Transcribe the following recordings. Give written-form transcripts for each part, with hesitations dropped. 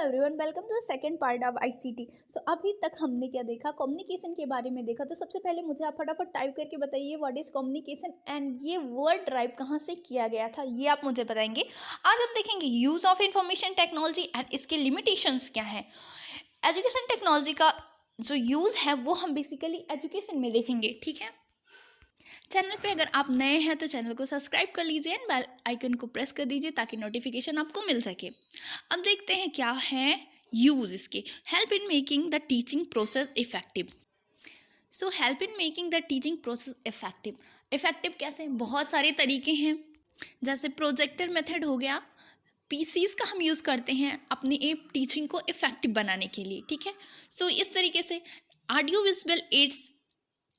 Everyone, welcome to the second part of ICT. So अभी तक हमने क्या देखा, कम्युनिकेशन के बारे में देखा। तो सबसे पहले मुझे आप फटाफट टाइप करके बताइए व्हाट इज कम्युनिकेशन एंड ये वर्ड ड्राइव कहाँ से किया गया था, ये आप मुझे बताएंगे। आज हम देखेंगे use of information technology and इसके लिमिटेशंस क्या है। एजुकेशन टेक्नोलॉजी का जो यूज़ है वो हम बेसिकली एजुकेशन में देखेंगे, ठीक है। चैनल पे अगर आप नए हैं तो चैनल को सब्सक्राइब कर लीजिए एंड बेल आइकन को प्रेस कर दीजिए ताकि नोटिफिकेशन आपको मिल सके। अब देखते हैं क्या है यूज़ इसके। Help in making the teaching process effective. So help in making the teaching process effective. Effective कैसे, बहुत सारे तरीके हैं। जैसे प्रोजेक्टर मेथड हो गया, पीसीस का हम यूज़ करते हैं अपनी टीचिंग को इफेक्टिव बनाने के लिए, ठीक है। सो इस तरीके से audio visual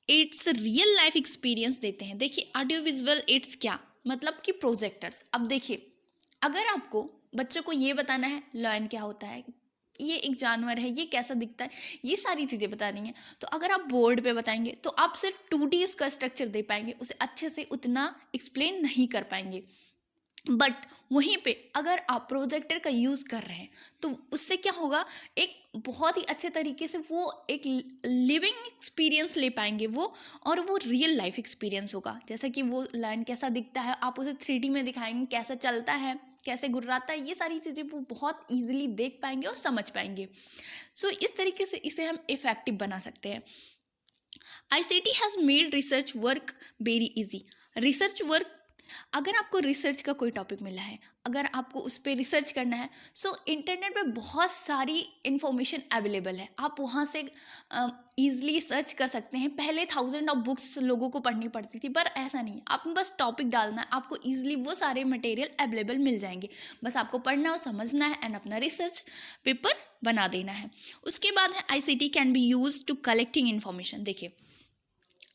aids real life experience देते हैं। देखिए ऑडियो विजुअल एड्स क्या मतलब कि प्रोजेक्टर्स। अब देखिए, अगर आपको बच्चों को ये बताना है लॉयन क्या होता है, ये एक जानवर है, ये कैसा दिखता है, ये सारी चीज़ें बतानी है, तो अगर आप बोर्ड पे बताएंगे तो आप सिर्फ 2D उसका स्ट्रक्चर दे पाएंगे, उसे अच्छे से उतना एक्सप्लेन नहीं कर पाएंगे। बट वहीं पे अगर आप प्रोजेक्टर का यूज़ कर रहे हैं तो उससे क्या होगा, एक बहुत ही अच्छे तरीके से वो एक लिविंग एक्सपीरियंस ले पाएंगे वो, और वो रियल लाइफ एक्सपीरियंस होगा। जैसे कि वो लाइन कैसा दिखता है आप उसे 3D में दिखाएंगे, कैसा चलता है, कैसे गुर्राता है, ये सारी चीज़ें वो बहुत ईजिली देख पाएंगे और समझ पाएंगे। सो इस तरीके से इसे हम इफ़ेक्टिव बना सकते हैं। ICT has made research work very easy. Research work, अगर आपको रिसर्च का कोई टॉपिक मिला है, अगर आपको उस पर रिसर्च करना है, सो इंटरनेट पे बहुत सारी इन्फॉर्मेशन अवेलेबल है, आप वहाँ से ईज़िली सर्च कर सकते हैं। पहले 1000 ऑफ बुक्स लोगों को पढ़नी पड़ती थी, पर ऐसा नहीं, आप बस टॉपिक डालना है, आपको ईजिली वो सारे मटेरियल अवेलेबल मिल जाएंगे। बस आपको पढ़ना और समझना है एंड अपना रिसर्च पेपर बना देना है। उसके बाद है ICT can be use to collecting information. देखिए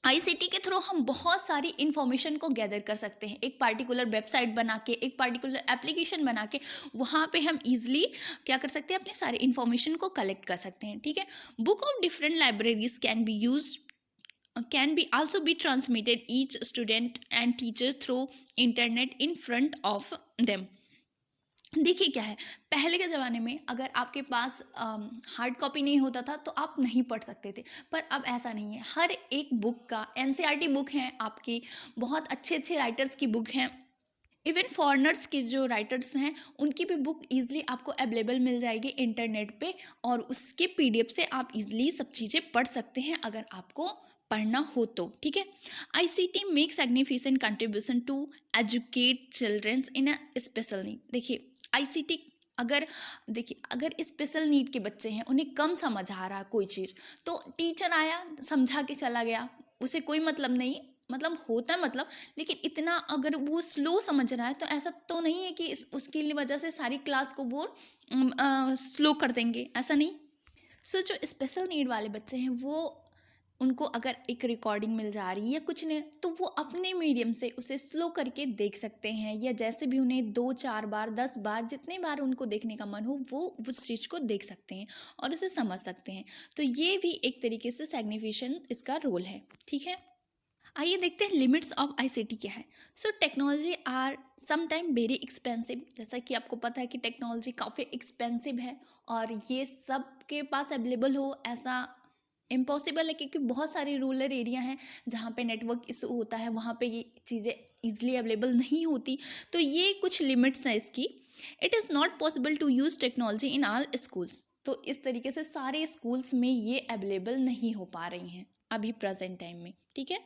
आईसीटी के थ्रू हम बहुत सारी इन्फॉर्मेशन को गैदर कर सकते हैं। एक पार्टिकुलर वेबसाइट बना के, एक पार्टिकुलर एप्लीकेशन बना के वहाँ पे हम इजीली क्या कर सकते हैं, अपने सारे इन्फॉर्मेशन को कलेक्ट कर सकते हैं, ठीक है। Book of different libraries can be also be transmitted each student and teacher through internet in front of them. देखिए क्या है, पहले के ज़माने में अगर आपके पास हार्ड कॉपी नहीं होता था तो आप नहीं पढ़ सकते थे, पर अब ऐसा नहीं है। हर एक बुक का एनसीईआरटी बुक है आपकी, बहुत अच्छे अच्छे राइटर्स की बुक हैं, इवन फॉरेनर्स के जो राइटर्स हैं उनकी भी बुक ईजिली आपको अवेलेबल मिल जाएगी इंटरनेट पे, और उसके पीडीएफ से आप इजीली सब चीज़ें पढ़ सकते हैं अगर आपको पढ़ना हो तो, ठीक है। ICT make significant contribution to educate childrens in a special need. देखिए आईसीटी, अगर देखिए अगर स्पेशल नीड के बच्चे हैं, उन्हें कम समझ आ रहा कोई चीज़, तो टीचर आया समझा के चला गया, उसे कोई मतलब नहीं, मतलब होता है मतलब, लेकिन इतना अगर वो स्लो समझ रहा है तो ऐसा तो नहीं है कि उसकी वजह से सारी क्लास को वो स्लो कर देंगे, ऐसा नहीं। सो जो स्पेशल नीड वाले बच्चे हैं वो, उनको अगर एक रिकॉर्डिंग मिल जा रही है या कुछ नहीं, तो वो अपने मीडियम से उसे स्लो करके देख सकते हैं, या जैसे भी उन्हें 2-4 बार 10 बार जितने बार उनको देखने का मन हो वो उस चीज़ को देख सकते हैं और उसे समझ सकते हैं। तो ये भी एक तरीके से सिग्निफिकेशन इसका रोल है, ठीक है। आइए देखते हैं लिमिट्स ऑफ आईसीटी क्या है। So technology are some time very expensive. जैसा कि आपको पता है कि टेक्नोलॉजी काफ़ी एक्सपेंसिव है और ये सबके पास अवेलेबल हो ऐसा इम्पॉसिबल है, क्योंकि बहुत सारे रूरल एरिया हैं जहाँ पे नेटवर्क इशू होता है, वहाँ पे ये चीज़ें ईजिली अवेलेबल नहीं होती। तो ये कुछ लिमिट्स हैं इसकी। It is not possible to use technology in all schools. तो इस तरीके से सारे स्कूल्स में ये अवेलेबल नहीं हो पा रही हैं अभी प्रेजेंट टाइम में, ठीक है।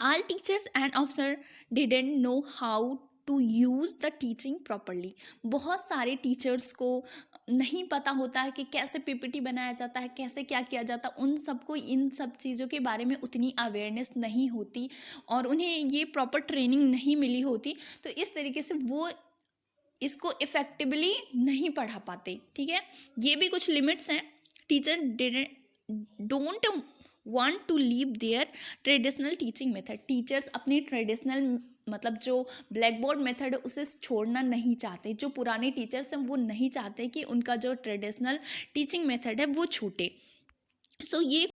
All teachers and officer didn't know how to use the teaching properly। बहुत सारे टीचर्स को नहीं पता होता है कि कैसे पीपीटी बनाया जाता है, कैसे क्या किया जाता है, उन सबको इन सब चीज़ों के बारे में उतनी अवेयरनेस नहीं होती और उन्हें ये प्रॉपर ट्रेनिंग नहीं मिली होती। तो इस तरीके से वो इसको इफ़ेक्टिवली नहीं पढ़ा पाते, ठीक है। ये भी कुछ लिमिट्स हैं। Teacher don't want to leave their traditional teaching method. Teachers अपनी ट्रेडिशनल मतलब जो ब्लैक बोर्ड मेथड है उसे छोड़ना नहीं चाहते। जो पुराने टीचर्स हैं वो नहीं चाहते कि उनका जो ट्रेडिशनल टीचिंग मेथड है वो छूटे। सो ये